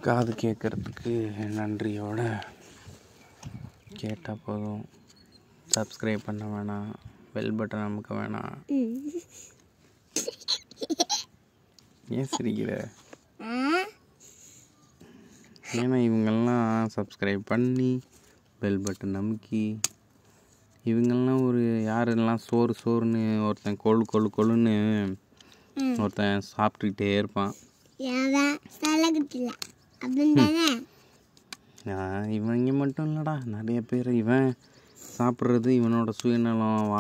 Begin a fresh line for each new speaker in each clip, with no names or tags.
காது கேட்குறதுக்கு நன்றியோடு கேட்டால் போதும். சப்ஸ்கிரைப் பண்ண வேணாம், பெல் பட்டன் அமுக்க வேணாம். ஏன் சிரிக்கிற? ஏன்னா இவங்கெல்லாம் சப்ஸ்கிரைப் பண்ணி பெல் பட்டன் அமுக்கி இவங்கெல்லாம் ஒரு யாரெல்லாம் சோறுன்னு ஒருத்தன் கொழுன்னு ஒருத்தன் சாப்பிட்டுக்கிட்டே இருப்பான். இவங்க மட்டும் இல்லைடா, நிறைய பேர் இவன் சாப்பிட்றது இவனோட சுயநலம்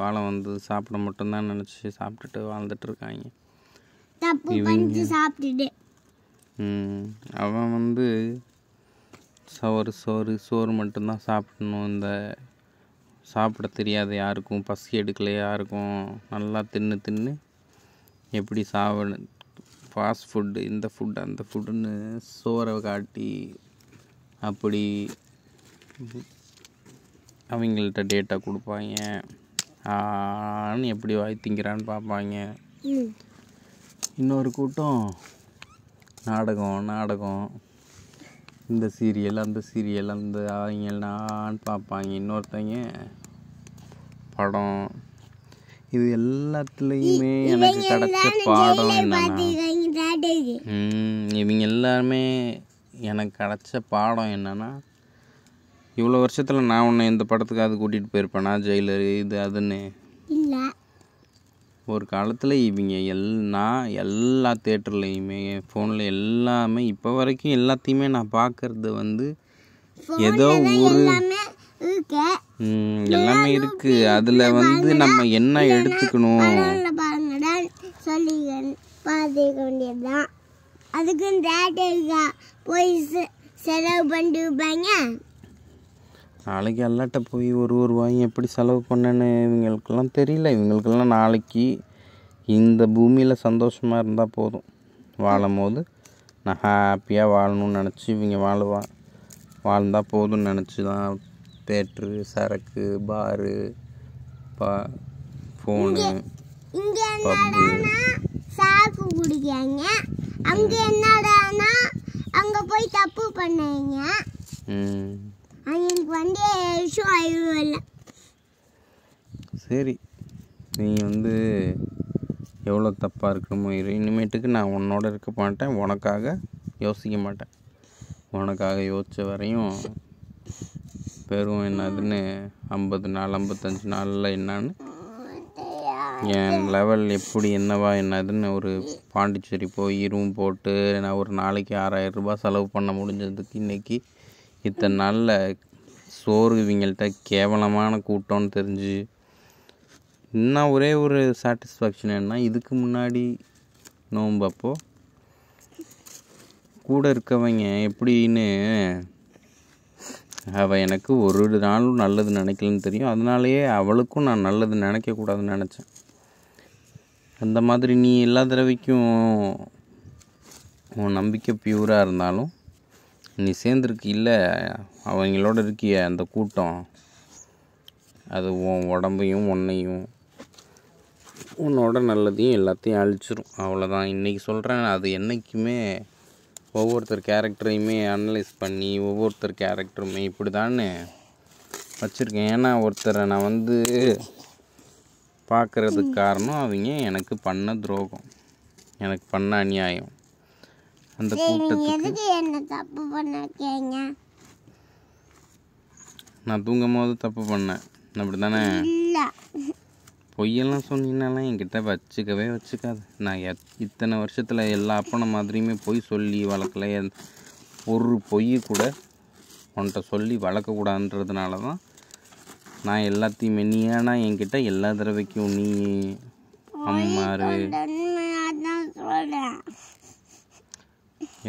வாழ வந்து சாப்பிட மட்டும்தான் நினச்சி சாப்பிட்டுட்டு வாழ்ந்துட்டு இருக்காங்க. அவன் வந்து சோறு மட்டும்தான் சாப்பிடணும். இந்த சாப்பிட தெரியாத யாருக்கும், பசி எடுக்கல யாருக்கும், நல்லா தின்னு எப்படி ஃபாஸ்ட் ஃபுட்டு, இந்த ஃபுட்டு அந்த ஃபுட்டுன்னு சோறை காட்டி அப்படி அவங்கள்ட்ட டேட்டா கொடுப்பாங்க. எப்படி வாய் திங்கிறான்னு பார்ப்பாங்க. இன்னொரு கூட்டம் நாடகம் இந்த சீரியல் அந்த சீரியல் அந்த அவங்களான்னு பார்ப்பாங்க. இன்னொருத்தங்க படம். இது எல்லாத்துலேயுமே எனக்கு கிடைச்ச பாடம் என்னன்னா, இவங்க எல்லாருமே எனக்கு கிடைச்ச பாடம் என்னன்னா, இவ்வளோ வருஷத்தில் நான் உன்னை இந்த படத்துக்காவது கூட்டிகிட்டு போயிருப்பேனா, ஜெயிலரு இது அதுன்னு இல்லை. ஒரு காலத்தில் இவங்க எல்லா தேட்டர்லேயுமே ஃபோனில் எல்லாமே இப்போ வரைக்கும் எல்லாத்தையுமே நான் பார்க்கறது வந்து ஏதோ ஒரு எல்லாமே இருக்கு. அதில் வந்து நம்ம என்ன எடுத்துக்கணும், நாளைக்கு எல்லாட்ட போய் ஒரு ரூபாயும் எப்படி செலவு பண்ணேன்னு இவங்களுக்கெல்லாம் தெரியல. இவங்களுக்கெல்லாம் நாளைக்கு இந்த பூமியில் சந்தோஷமாக இருந்தால் போதும். வாழும் போது நான் ஹாப்பியாக வாழணும்னு நினச்சி இவங்க வாழ்ந்தால் போதும்னு நினச்சி தான் தேட்ரு, சரக்கு, பாரு, ஃபோனு, பப்பு சாக்கு குடிக்காங்க. அங்கே என்னடானா அங்கே போய் தப்பு பண்ணீங்க. அவங்களுக்கு வந்து இல்லை. சரி, நீ வந்து எவ்வளோ தப்பாக இருக்கணுமோ இனிமேட்டுக்கு நான் உன்னோட இருக்க மாட்டேன், உனக்காக யோசிக்க மாட்டேன். உனக்காக யோசித்த வரையும் பெரும் என்னதுன்னு 50 நாள் 55 நாளில் என்னான்னு என் லெவல் எப்படி என்னவா என்னதுன்னு ஒரு பாண்டிச்சேரி போய் ரூம் போட்டு நான் ஒரு நாளைக்கு 6000 ரூபாய் செலவு பண்ண முடிஞ்சதுக்கு இன்றைக்கி இத்தனை நாளில் சோறு இவங்கள்ட்ட கேவலமான கூட்டம்னு தெரிஞ்சு இன்னும் ஒரே ஒரு சாட்டிஸ்ஃபேக்ஷன் என்ன, இதுக்கு முன்னாடி நோம்பப்போ கூட இருக்கவங்க எப்படின்னு அவள் எனக்கு ஒரு நாளும் நல்லது நினைக்கலன்னு தெரியும். அதனாலேயே அவளுக்கும் நான் நல்லது நினைக்கக்கூடாதுன்னு நினச்சேன். அந்த மாதிரி நீ எல்லா தடவைக்கும் உன் நம்பிக்கை பியூராக இருந்தாலும் நீ சேர்ந்துருக்கு இல்லை அவங்களோட இருக்கிய அந்த கூட்டம், அது உன் உடம்பையும் உன்னோட நல்லதையும் எல்லாத்தையும் அழிச்சிரும். அவ்வளோதான். இன்றைக்கி சொல்கிறேன். அது என்றைக்குமே ஒவ்வொருத்தர் கேரக்டரையுமே அனலைஸ் பண்ணி ஒவ்வொருத்தர் கேரக்டருமே இப்படி தானே வச்சுருக்கேன். ஏன்னா ஒருத்தரை நான் வந்து பார்க்குறதுக்கு காரணம் அவங்க எனக்கு பண்ண துரோகம், எனக்கு பண்ண அநியாயம். அந்த கூட்டத்துக்கு நான் தூங்கும் போது தப்பு பண்ணேன், அப்படி தானே? பொய்யெல்லாம் சொன்னீங்கன்னாலாம் என்கிட்ட வச்சுக்காது. நான் இத்தனை வருஷத்தில் எல்லா அப்பனை மாதிரியுமே பொய் சொல்லி வளர்க்கல. ஒரு பொய் கூட உன்கிட்ட சொல்லி வளர்க்கக்கூடாதுன்றதுனால தான் நான் எல்லாத்தையுமே நீ ஏன்னா என்கிட்ட எல்லா தடவைக்கும் நீ அம்மாரு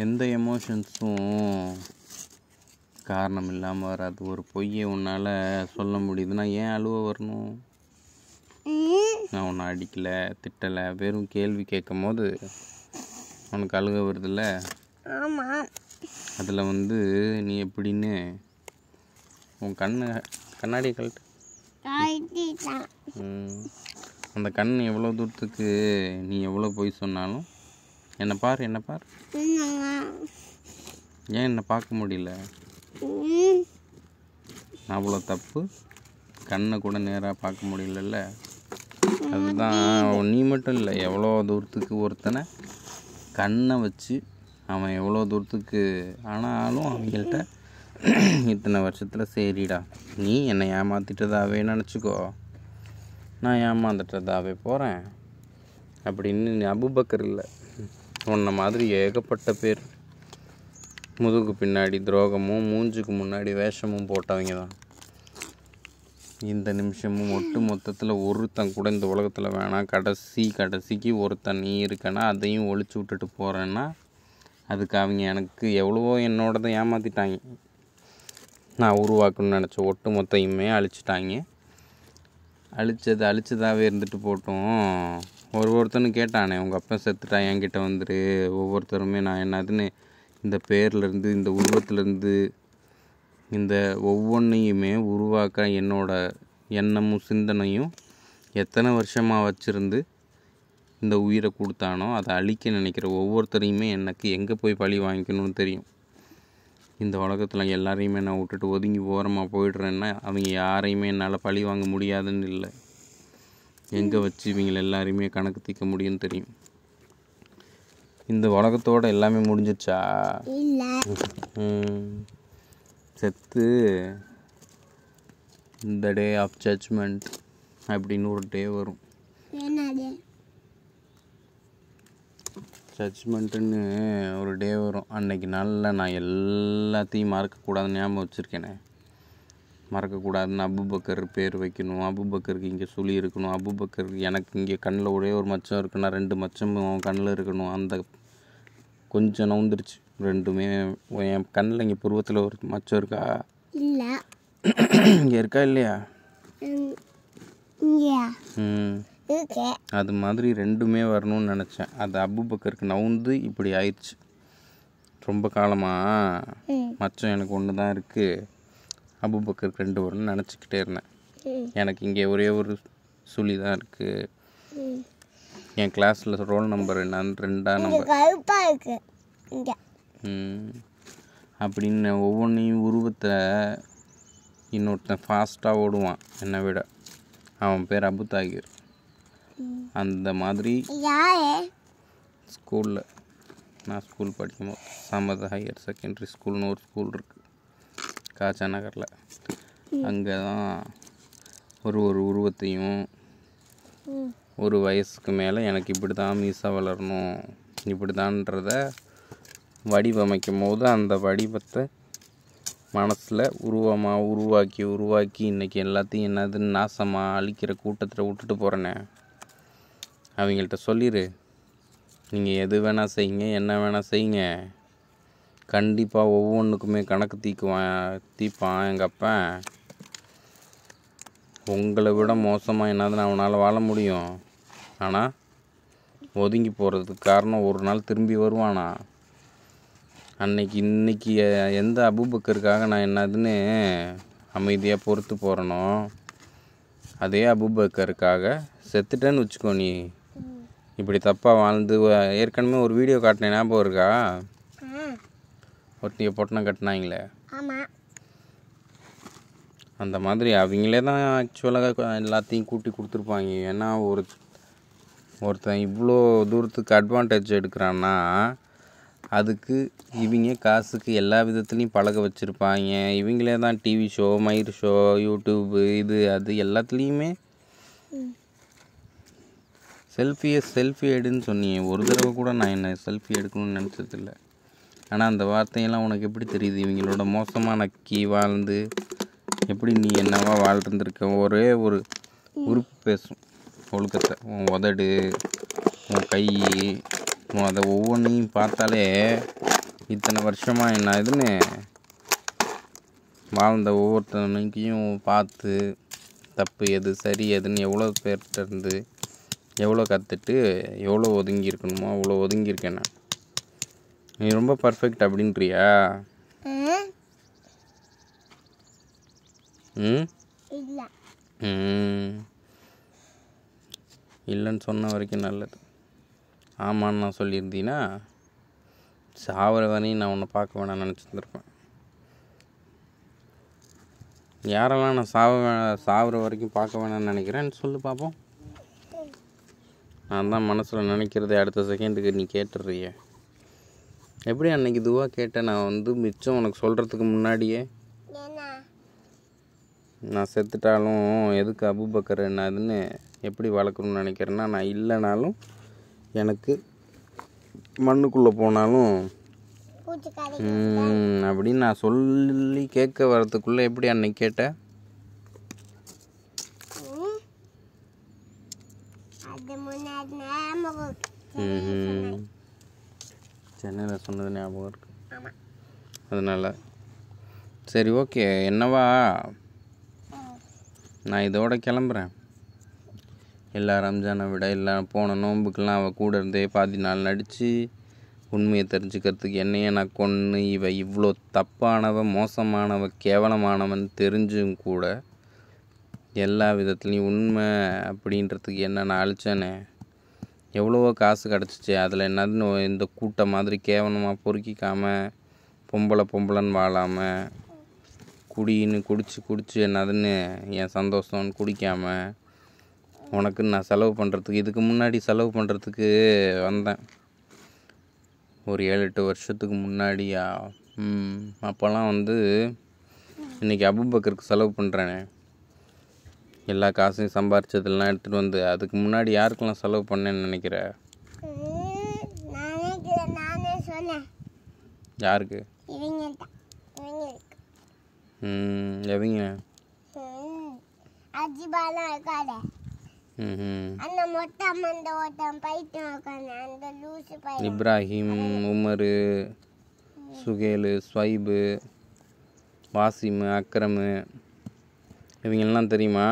எந்த எமோஷன்ஸும் காரணம் இல்லாமல் வராது. ஒரு பொய்யை உன்னால் சொல்ல முடியுதுன்னா ஏன் அழுவ வரணும்? நான் உன்னை அடிக்கலை திட்டலை, வெறும் கேள்வி கேட்கும் போது உனக்கு அழுக வருதுல்ல. அதில் வந்து நீ எப்படின்னு உன் கண்ணாடியை கழட்டு. அந்த கண் எவ்வளோ தூரத்துக்கு நீ எவ்வளோ பொய் சொன்னாலும் என்னை பார் ஏன் என்னை பார்க்க முடியல? அவ்வளோ தப்பு, கண்ணை கூட நேராக பார்க்க முடியலல்ல. அதுதான் நீ மட்டும் இல்லை, எவ்வளோ தூரத்துக்கு ஒருத்தனை கண்ணை வச்சு அவன் எவ்வளோ தூரத்துக்கு. ஆனாலும் அவங்கள்ட்ட இத்தனை வருஷத்தில் சரிடா நீ என்னை ஏமாற்றிட்டதாவே நினச்சிக்கோ, நான் ஏமாந்துட்டதாவே போகிறேன் அப்படின்னு. அபூபக்கர் இல்லை, உன்னை மாதிரி ஏகப்பட்ட பேர் முதுகு பின்னாடி துரோகமும் மூஞ்சுக்கு முன்னாடி வேஷமும் போட்டவங்க தான். இந்த நிமிஷமும் ஒட்டு மொத்தத்தில் ஒருத்தன் கூட இந்த உலகத்தில் வேணாம், கடைசிக்கு ஒருத்தன் நீ இருக்கனா அதையும் ஒழிச்சு விட்டுட்டு போகிறேன்னா அதுக்கு அவங்க எனக்கு எவ்வளவோ என்னோடதை ஏமாற்றிட்டாங்க. நான் உருவாக்கணும்னு நினச்ச ஒட்டு மொத்தையுமே அழிச்சிட்டாங்க. அழிச்சதாகவே இருந்துட்டு போட்டோம். ஒருத்தனு கேட்டானே, உங்கள் அப்பா செத்துட்டா என்கிட்ட வந்துரு. ஒவ்வொருத்தருமே நான் என்னதுன்னு இந்த பேர்லேருந்து இந்த உருவத்துலேருந்து இந்த ஒவ்வொன்றையுமே உருவாக்க என்னோட எண்ணமும் சிந்தனையும் எத்தனை வருஷமாக வச்சுருந்து இந்த உயிரை கொடுத்தானோ அதை அழிக்க நினைக்கிற ஒவ்வொருத்தரையுமே எனக்கு எங்கே போய் பழி வாங்கிக்கணும்னு தெரியும். இந்த உலகத்தில் எல்லாரையுமே நான் விட்டுட்டு ஒதுங்கி ஓரமாக போயிடுறேன்னா அவங்க யாரையுமே என்னால் பழி வாங்க முடியாதுன்னு இல்லை, எங்கே வச்சு இவங்களை எல்லாரையுமே கணக்கு தீர்க்க முடியும்னு தெரியும். இந்த உலகத்தோட எல்லாமே முடிஞ்சிச்சா? செத்து இந்த டே ஆஃப் ஜட்ஜ்மெண்ட் அப்படின்னு ஒரு டே வரும். ஜட்ஜ்மெண்ட்டுன்னு ஒரு டே வரும். அன்னைக்கு நாளில் நான் எல்லாத்தையும் மறக்கக்கூடாதுன்னு ஞாபகம் வச்சுருக்கேனே. மறக்கக்கூடாதுன்னு அபூபக்கர் பேர் வைக்கணும், அபூபக்கருக்கு இங்கே சொல்லி இருக்கணும், அபூபக்கர் எனக்கு இங்கே கண்ணில் ஒரே ஒரு மச்சம் இருக்குன்னா 2 மச்சமும் அவன் கண்ணில் இருக்கணும். அந்த கொஞ்சம் நவுந்துருச்சு ரெண்டுமே. என் கண்ணில் இங்கே புருவத்தில் ஒரு மச்சம் இருக்கா? இல்லை. இங்கே இருக்கா இல்லையா? அது மாதிரி ரெண்டுமே வரணும்னு நினச்சேன். அது அபூபக்கருக்கு நவுந்து இப்படி ஆயிடுச்சு. ரொம்ப காலமாக மச்சம் எனக்கு ஒன்று தான் இருக்குது, அபூபக்கருக்கு 2 வரும்னு நினச்சிக்கிட்டே இருந்தேன். எனக்கு இங்கே ஒரே ஒரு சுழி தான் இருக்குது. என் கிளாஸில் ரோல் நம்பர் என்னன்னு 2ஆம் நம்பர் அப்படின்னு ஒவ்வொன்றையும் உருவத்தை இன்னொருத்தன் ஃபாஸ்ட்டாக ஓடுவான் என்னை விட. அவன் பேர் அபு தாகிர். அந்த மாதிரி ஸ்கூலில் நான் ஸ்கூல் படிக்கும்போது சமத ஹையர் செகண்டரி ஸ்கூல்னு ஒரு ஸ்கூல் இருக்குது காச்சா நகரில். அங்கே தான் ஒரு உருவத்தையும் ஒரு வயசுக்கு மேலே எனக்கு இப்படி தான் மீசை வளரணும் இப்படி தான்றத வடிவமைக்கும் போது அந்த வடிவத்தை மனசில் உருவாக்கி இன்றைக்கி எல்லாத்தையும் என்னதுன்னு நாசமாக அழிக்கிற கூட்டத்தில் விட்டுட்டு போகிறேனே. அவங்கள்ட்ட சொல்லிடு, நீங்கள் எது வேணால் செய்யுங்க, என்ன வேணால் செய்யுங்க, கண்டிப்பாக ஒவ்வொன்றுக்குமே கணக்கு தீர்ப்பான் எங்கள் அப்பா. உங்களை விட மோசமாக என்னதுன்னு அவனால் வாழ முடியும். ஆனால் ஒதுங்கி போகிறதுக்கு காரணம் ஒரு நாள் திரும்பி வருவானா. இன்னைக்கு எந்த அபூபக்கருக்காக நான் என்னதுன்னு அமைதியாக பொறுத்து போகிறனோ அதே அபூபக்கருக்காக செத்துட்டேன்னு வச்சுக்கோ. நீ இப்படி தப்பாக வாழ்ந்து ஏற்கனவே ஒரு வீடியோ காட்டினேன், ஞாபகம் இருக்கா? ஒட்டிய பொட்டணம் கட்டினாங்களே, அந்த மாதிரி அவங்களே தான் ஆக்சுவலாக எல்லாத்தையும் கூட்டி கொடுத்துருப்பாங்க. ஏன்னா ஒருத்தன் இவ்வளோ தூரத்துக்கு அட்வான்டேஜ் எடுக்கிறான்னா அதுக்கு இவங்க காசுக்கு எல்லா விதத்துலேயும் பழக வச்சுருப்பாங்க. இவங்களே தான் டிவி ஷோ, மயிர் ஷோ, யூடியூப்பு, இது அது எல்லாத்துலேயுமே செல்ஃபி எடுன்னு சொன்னீங்க. ஒரு தடவை கூட நான் என்ன செல்ஃபி எடுக்கணும்னு நினச்சதில்ல. ஆனால் அந்த வார்த்தையெல்லாம் உனக்கு எப்படி தெரியுது? இவங்களோட மோசமாக நக்கி வாழ்ந்து எப்படி நீ என்னவா வாழ்ந்துருக்க. ஒரே ஒரு உறுப்பு பேசும் ஒழுக்கத்தை, உன் உதடு, உன் கை, அதை ஒவ்வொன்றையும் பார்த்தாலே இத்தனை வருஷமாக என்ன இதுன்னு வாழ்ந்த ஒவ்வொருத்தனையும் பார்த்து தப்பு எது சரி எதுன்னு எவ்வளோ பேர்கிட்ட இருந்து எவ்வளோ கற்றுட்டு எவ்வளோ ஒதுங்கி இருக்கணுமோ அவ்வளோ ஒதுங்கியிருக்கேன் நான். நீ ரொம்ப பர்ஃபெக்ட் அப்படின்றியா? இல்லைன்னு சொன்ன வரைக்கும் நல்லது. ஆமான்னு நான் சொல்லியிருந்தீங்கன்னா சாவர வரையும் நான் உன்னை பார்க்க வேணாம்னு நினச்சிருந்துருப்பேன். யாரெல்லாம் நான் சாவர வரைக்கும் பார்க்க வேணாம்னு நினைக்கிறேன்னு சொல்லு பார்ப்போம். நான் தான் மனசில் நினைக்கிறதே அடுத்த செகண்டுக்கு நீ கேட்டுடுறிய. எப்படி அன்னைக்கு இதுவாக கேட்டேன் நான் மிச்சம் உனக்கு சொல்கிறதுக்கு முன்னாடியே நான் செத்துட்டாலும் எதுக்கு அபூபக்கர் என்னதுன்னு எப்படி வளர்க்கணும்னு நினைக்கிறேன்னா, நான் இல்லைனாலும் எனக்கு மண்ணுக்குள்ளே போனாலும் அப்படின்னு நான் சொல்லி கேட்க வர்றதுக்குள்ளே எப்படி அன்னைக்கு கேட்டேன். சென்னையில் சொன்னது ஞாபகம் இருக்கு. அதனால் சரி ஓகே, என்னவா நான் இதோட கிளம்புறேன். எல்லா ரம்ஜானை விட எல்லாம் போன நோன்புக்கெல்லாம் அவள் கூட இருந்தே பாதி நாள் நடித்து உண்மையை தெரிஞ்சுக்கிறதுக்கு என்னையே நான் கொன்று இவ இவ்வளோ தப்பானவ மோசமானவ கேவலமானவன் தெரிஞ்சும் கூட எல்லா விதத்துலேயும் உண்மை அப்படின்றதுக்கு என்ன நான் அழிச்சேனே. எவ்வளவோ காசு கிடச்சிச்சு. அதில் என்னதுன்னு இந்த கூட்டம் மாதிரி கேவலமாக பொறுக்கிக்காமல் பொம்பளைன்னு வாழாமல் குடிச்சு என்னதுன்னு என் சந்தோஷம்னு குடிக்காமல் உனக்குன்னு நான் செலவு பண்ணுறதுக்கு இதுக்கு முன்னாடி செலவு பண்ணுறதுக்கு வந்தேன். ஒரு 7-8 வருஷத்துக்கு முன்னாடியா. அப்போல்லாம் இன்றைக்கி அபூபக்கருக்கு செலவு பண்ணுறேனே. எல்லா காசையும் சம்பாரிச்சதெல்லாம் எடுத்துகிட்டு வந்து அதுக்கு முன்னாடி யாருக்கெல்லாம் செலவு பண்ணேன்னு நினைக்கிற? யாருக்கு? எவங்க? இப்ராஹிம், உமர், சுகேலு, ஸ்வைபு, வாசிமு, அக்ரமு இவங்கெல்லாம் தெரியுமா?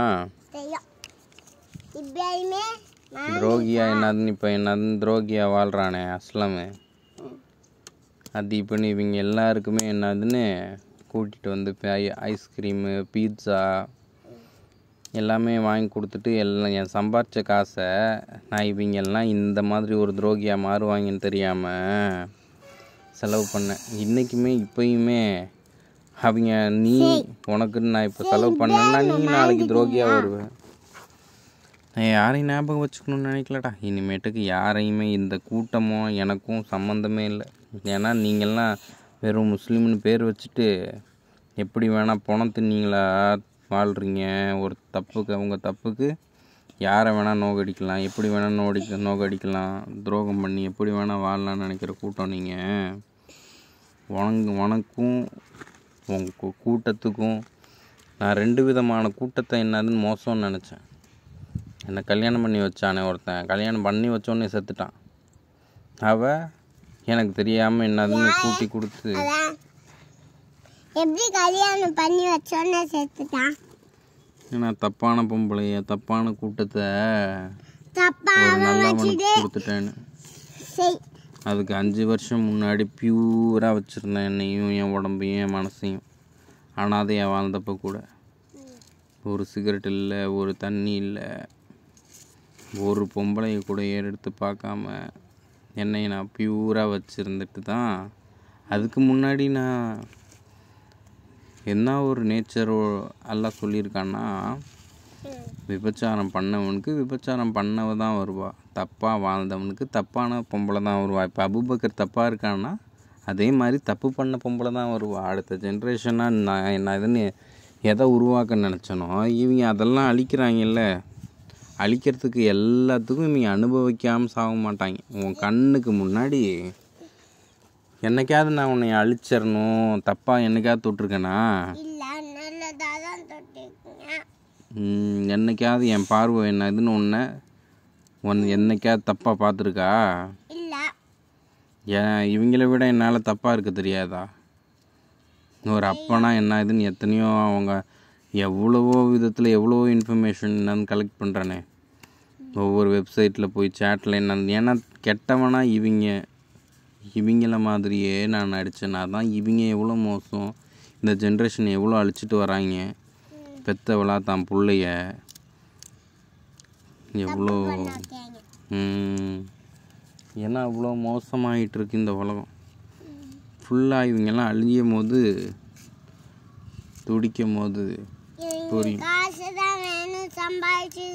துரோகியா என்னதுன்னு இப்போ என்னதுன்னு துரோகியா வாழ்கிறானே அஸ்லமு. அது இப்போன்னு இவங்க எல்லாருக்குமே என்னதுன்னு கூட்டிகிட்டு வந்து ஐஸ்கிரீமு, பீட்சா எல்லாமே வாங்கி கொடுத்துட்டு எல்லாம் என் சம்பாரித்த காசை நான் இவங்கெல்லாம் இந்த மாதிரி ஒரு துரோகியாக மாறுவாங்கன்னு தெரியாமல் செலவு பண்ணேன். இன்றைக்குமே இப்போயுமே அவங்க நீ உனக்குன்னு நான் இப்போ செலவு பண்ணேன்னா நீ நாளைக்கு துரோகியாக வருவேன். நான் யாரையும் ஞாபகம் வச்சுக்கணுன்னு நினைக்கலடா. இனிமேட்டுக்கு யாரையுமே இந்த கூட்டமோ எனக்கும் சம்மந்தமே இல்லை. ஏன்னா நீங்கள்லாம் வெறும் முஸ்லீம்னு பேர் வச்சுட்டு எப்படி வேணால் பணம் தின்னீங்களா வாழ்கிறீங்க. ஒரு தப்புக்கு அவங்க தப்புக்கு யாரை வேணால் நோகடிக்கலாம், எப்படி வேணால் நோகடிக்கலாம், துரோகம் பண்ணி எப்படி வேணால் வாழலான்னு நினைக்கிற கூட்டம் நீங்கள். உனக்கும் உங்கள் கூட்டத்துக்கும் நான் 2 விதமான கூட்டத்தை என்னதுன்னு மோசம்னு நினச்சேன். என்னை கல்யாணம் பண்ணி வச்சானே ஒருத்தன், கல்யாணம் பண்ணி வச்சோன்னே செத்துட்டான். அவள் எனக்கு தெரியாமல் என்னதுன்னு கூட்டி கொடுத்து
எப்படி கல்யாணம் பண்ணி வச்சோன்னே செத்துட்டான்.
ஏன்னா தப்பான பொம்பளைய தப்பான கூட்டத்தை ஒரு நல்லவனுக்கு கொடுத்துட்டேன்னு. அதுக்கு 5 வருஷம் முன்னாடி பியூராக வச்சுருந்தேன் என்னையும் என் உடம்பையும் என் மனசையும். அனாதையாக வாழ்ந்தப்போ கூட ஒரு சிகரெட் இல்லை, ஒரு தண்ணி இல்லை, ஒரு பொம்பளையை கூட ஏறெடுத்து பார்க்காம என்னை நான் பியூராக வச்சுருந்துட்டு தான். அதுக்கு முன்னாடி நான் என்ன ஒரு நேச்சரோ எல்லாம் சொல்லியிருக்கான்னா, விபச்சாரம் பண்ணவனுக்கு விபச்சாரம் பண்ணவ தான் வருவா, தப்பாக வாழ்ந்தவனுக்கு தப்பான பொம்பளை தான் வருவா. இப்போ அபூபக்கர் தப்பாக இருக்கான்னா அதே மாதிரி தப்பு பண்ண பொம்பளை தான் வருவா. அடுத்த ஜென்ரேஷனாக நான் இதுன்னு எதை உருவாக்க நினச்சனோ இவங்க அதெல்லாம் அழிக்கிறாங்கல்ல. அழிக்கிறதுக்கு எல்லாத்துக்கும் இவங்க அனுபவிக்காமல் சாக மாட்டாங்க. உன் கண்ணுக்கு முன்னாடி என்னைக்காவது நான் உன்னை அழிச்சிடணும் தப்பாக என்னைக்காவது தொட்டிருக்கேனா? என்னைக்காவது என் பார்வை என்னதுன்னு என்னைக்காவது தப்பாக பார்த்துருக்கா? இவங்கள விட என்னால் தப்பாக இருக்க தெரியாதா? ஒரு அப்பனா என்ன இதுன்னு எத்தனையோ அவங்க எவ்வளவோ விதத்தில் எவ்வளவோ இன்ஃபர்மேஷன் என்னன்னு கலெக்ட் பண்ணுறானே. ஒவ்வொரு வெப்சைட்டில் போய் சேட்டில் என்ன. ஏன்னா கெட்டவனா இவங்கள மாதிரியே நான் நடித்தேன்னா தான் இவங்க எவ்வளோ மோசம், இந்த ஜென்ரேஷன் எவ்வளோ அழிச்சிட்டு வராங்க. பெத்தவளா தான் பிள்ளைய எவ்வளோ ஏன்னா அவ்வளோ மோசமாகிட்டு இருக்கு இந்த உலகம். ஃபுல்லாக இவங்கெல்லாம் அழியும் போது துடிக்கும் போது புரியும்.
காசு தான் வேணும், சம்பாதிச்சு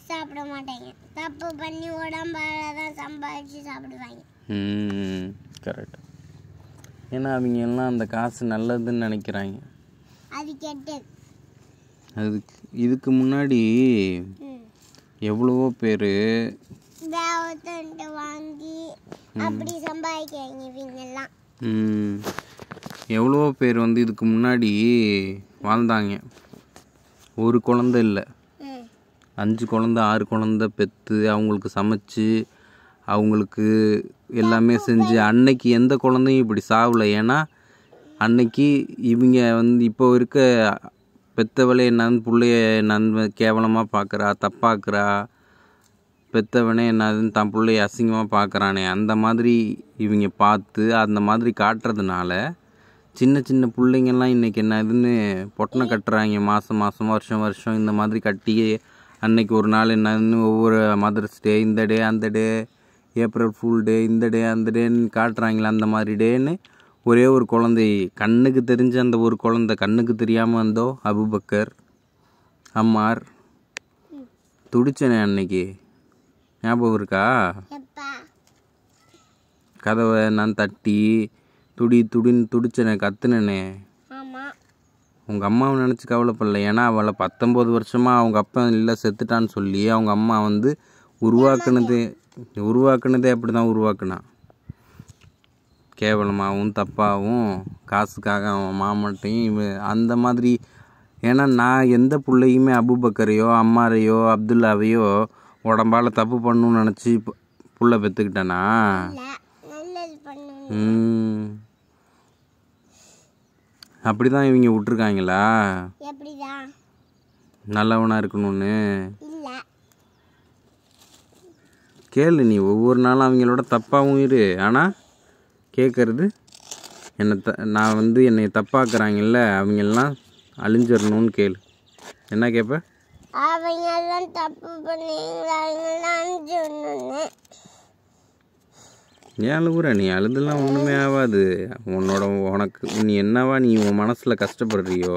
சாப்பிட மாட்டாங்க. தப்பு பண்ணி உடம்பால தான் சம்பாதிச்சு சாப்பிடுவாங்க.
கரெக்ட். ஏன்னா அவங்க எல்லாம் அந்த காசு நல்லதுன்னு நினைக்கிறாங்க.
அது கெட்டது.
இதுக்கு முன்னாடி எவ்வளவோ பேர்
வாங்கி அப்படி சம்பாதிக்கிறாங்க இவங்கெல்லாம்.
எவ்வளவோ பேர் வந்து இதுக்கு முன்னாடி வாழ்ந்தாங்க. ஒரு குழந்தை இல்லை, 5 குழந்தை 6 குழந்தை பெற்று அவங்களுக்கு சமைச்சு அவங்களுக்கு எல்லாமே செஞ்சு அன்னைக்கு எந்த குழந்தையும் இப்படி சாவலை. ஏன்னா அன்னைக்கு இவங்க வந்து இப்போ இருக்க பெற்றவளே என்னன்னு பிள்ளைய என்னன்னு கேவலமாக பார்க்குறா, தப்பாக்குறா. பெற்றவனே என்னதுன்னு தான் பிள்ளைய அசிங்கமாக பார்க்குறானே, அந்த மாதிரி இவங்க பார்த்து அந்த மாதிரி காட்டுறதுனால சின்ன சின்ன பிள்ளைங்கள்லாம் இன்றைக்கி என்னதுன்னு பொட்டனை கட்டுறாங்க. மாதம் வருஷம் வருஷம் இந்த மாதிரி கட்டி அன்னைக்கு ஒரு நாள் என்னதுன்னு ஒவ்வொரு மதர்ஸ் டே, இந்த டே அந்த டே, ஏப்ரல் ஃபுல் டே, இந்த டே அந்த டேன்னு காட்டுறாங்களே. அந்த மாதிரி டேன்னு ஒரே ஒரு குழந்தை கண்ணுக்கு தெரிஞ்ச அந்த ஒரு குழந்தை கண்ணுக்கு தெரியாமல் வந்தோ அபுபக்கர் அம்மார் துடிச்சனே அன்னைக்கு. ஞாபகம் இருக்கா? கதவை நான் தட்டி துடின்னு துடிச்சனே, கத்துனே. உங்கள் அம்மாவை நினச்சி கவலைப்படல. ஏன்னா அவளை 19 வருஷமாக அவங்க அப்பா இல்லை செத்துட்டான்னு சொல்லி அவங்க அம்மா வந்து உருவாக்குனதே அப்படி தான் உருவாக்குனான். கேவலமாகவும் தப்பாகவும் காசுக்காக அவன் மாமட்டையும் அந்த மாதிரி. ஏன்னா நான் எந்த பிள்ளையுமே அபுபக்கரையோ அம்மாரையோ அப்துல்லாவையோ உடம்பால் தப்பு பண்ணணும்னு நினச்சி புள்ள பெற்றுக்கிட்டேனா? அப்படி தான் இவங்க விட்டுருக்காங்களா நல்லவனாக இருக்கணும்னு? கேளு நீ, ஒவ்வொரு நாளும் அவங்களோட தப்பாகவும் இரு. ஆனால் கேட்குறது நான் வந்து என்னை தப்பாக்குறாங்கல்ல அவங்கெல்லாம் அழிஞ்சிடணும்னு கேளு. என்ன கேட்ப?
அவங்கெல்லாம் தப்பு பண்ணீங்கன்னு.
ஏன் அழுகுற நீ? அழுதுலாம் ஒன்றுமே ஆகாது. உனக்கு நீ என்னவா நீ உன் மனசில் கஷ்டப்படுறியோ